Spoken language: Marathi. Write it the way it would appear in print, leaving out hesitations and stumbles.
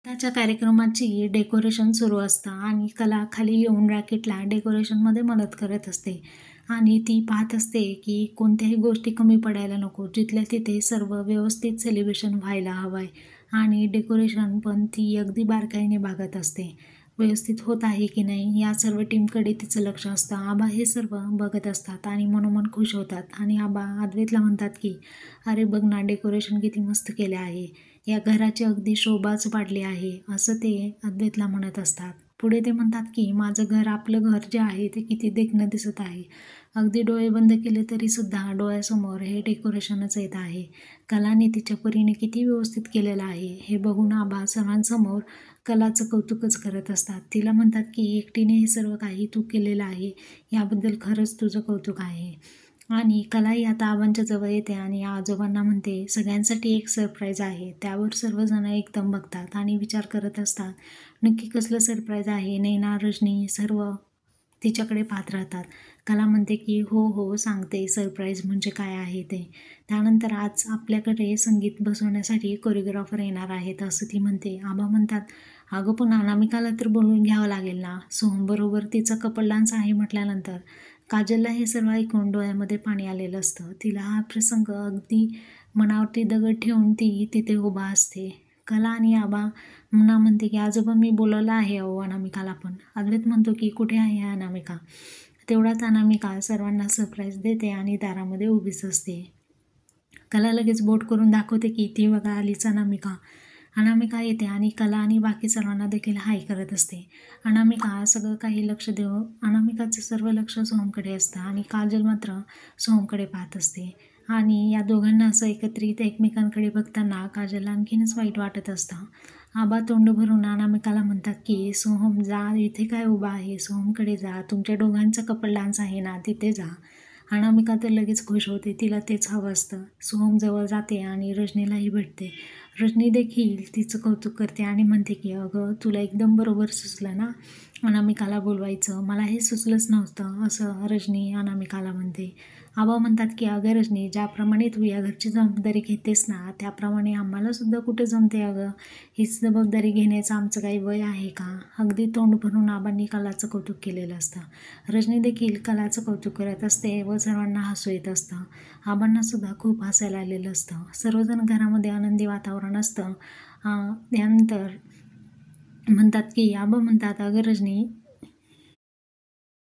त्याच्या कार्यक्रमाची डेकोरेशन सुरू असतं आणि कला खाली येऊन रॅकेटला डेकोरेशनमध्ये मदत करत असते आणि ती पाहत असते की कोणत्याही गोष्टी कमी पडायला नको. जिथल्या तिथे सर्व व्यवस्थित सेलिब्रेशन व्हायला हवं आहे आणि डेकोरेशन पण ती अगदी बारकाईने बघत असते. व्यवस्थित होत आहे की नाही या सर्व टीमकडे तिचं लक्ष असतं. आबा हे सर्व बघत असतात आणि मनोमन खुश होतात आणि आबा अद्वैतला म्हणतात की अरे बघ ना, डेकोरेशन किती मस्त केले आहे. या घराची अगदी शोभाच वाढली आहे, असं ते अद्वैतला म्हणत असतात. पुढे ते म्हणतात की माझं घर, आपलं घर जे आहे ते किती देखणं दिसत आहे. अगदी डोळे बंद केले तरी सुद्धा डोळ्यासमोर हे डेकोरेशनच येत आहे. कलाने तिच्या परीने किती व्यवस्थित केलेलं आहे हे बघून आबा सर्वांसमोर कलाचं कौतुकच करत असतात. तिला म्हणतात की एकटीने हे सर्व काही तू केलेलं आहे, याबद्दल खरंच तुझं कौतुक आहे. आणि कलाही आता आबांच्या जवळ येते आणि आजोबांना म्हणते सगळ्यांसाठी एक सरप्राईज आहे. त्यावर सर्वजण एकदम बघतात आणि विचार करत असतात नक्की कसलं सरप्राईज आहे. नैना, रजनी सर्व तिच्याकडे पाहत राहतात. कला म्हणते की हो हो सांगते सरप्राईज म्हणजे काय आहे ते. त्यानंतर आज आपल्याकडे संगीत बसवण्यासाठी कोरिओग्राफर येणार आहेत असं ती म्हणते. आबा म्हणतात अगं पण अनामिकाला तर बोलवून घ्यावं लागेल ना. सोहमबरोबर तिचा कपल डान्स आहे म्हटल्यानंतर काजलला हे सर्व ऐकून डोळ्यामध्ये पाणी आलेलं असतं. तिला हा प्रसंग अगदी मनावरती दगड ठेवून ती तिथे उभा असते. कला आणि आबा म्हणते की आजोबा मी बोलवलं आहे अहो अनामिकाला पण. अद्वैत म्हणतो की कुठे आहे अनामिका. तेवढाच अनामिका सर्वांना सरप्राईज देते आणि दारामध्ये उभीच असते. कला लगेच बोट करून दाखवते की ती बघा आलीच अनामिका. अनामिका येते आणि कला आणि बाकी सर्वांना देखील हाय करत असते. अनामिका सगळं काही लक्ष देऊ अनामिकाचं सर्व लक्ष सोहमकडे असतं आणि काजल मात्र सोहमकडे पाहत असते आणि या दोघांना असं एकत्रित एकमेकांकडे बघताना काजलला आणखीनच वाईट वाटत असतं. आबा तोंड भरून अनामिकाला म्हणतात की सोहम जा, इथे काय उभा आहे, सोहमकडे जा, तुमच्या दोघांचा कपल डान्स आहे ना तिथे जा. अनामिका तर लगेच खुश होते, तिला तेच हवं असतं. सोहम जवळ जाते आणि रजनीलाही भेटते. रजनी देखील तिचं कौतुक करते आणि म्हणते की अगं तुला एकदम बरोबर सुचलं ना अनामिकाला बोलवायचं, मला हे सुचलंच नव्हतं असं रजनी अनामिकाला म्हणते. आबा म्हणतात की अगं रजनी, ज्याप्रमाणे तू या घरची जबाबदारी घेतेस ना त्याप्रमाणे आम्हालासुद्धा कुठे जमते अगं. हीच जबाबदारी घेण्याचं आमचं काही वय आहे का. अगदी तोंड भरून आबांनी कलाचं कौतुक केलेलं असतं. रजनी देखील कलाचं कौतुक करत असते व सर्वांना हसू येत असतं. आबांनासुद्धा खूप हसायला आलेलं असतं. सर्वजण घरामध्ये आनंदी वातावरण असतं. त्यानंतर म्हणतात की आबा म्हणतात अगं रजनी,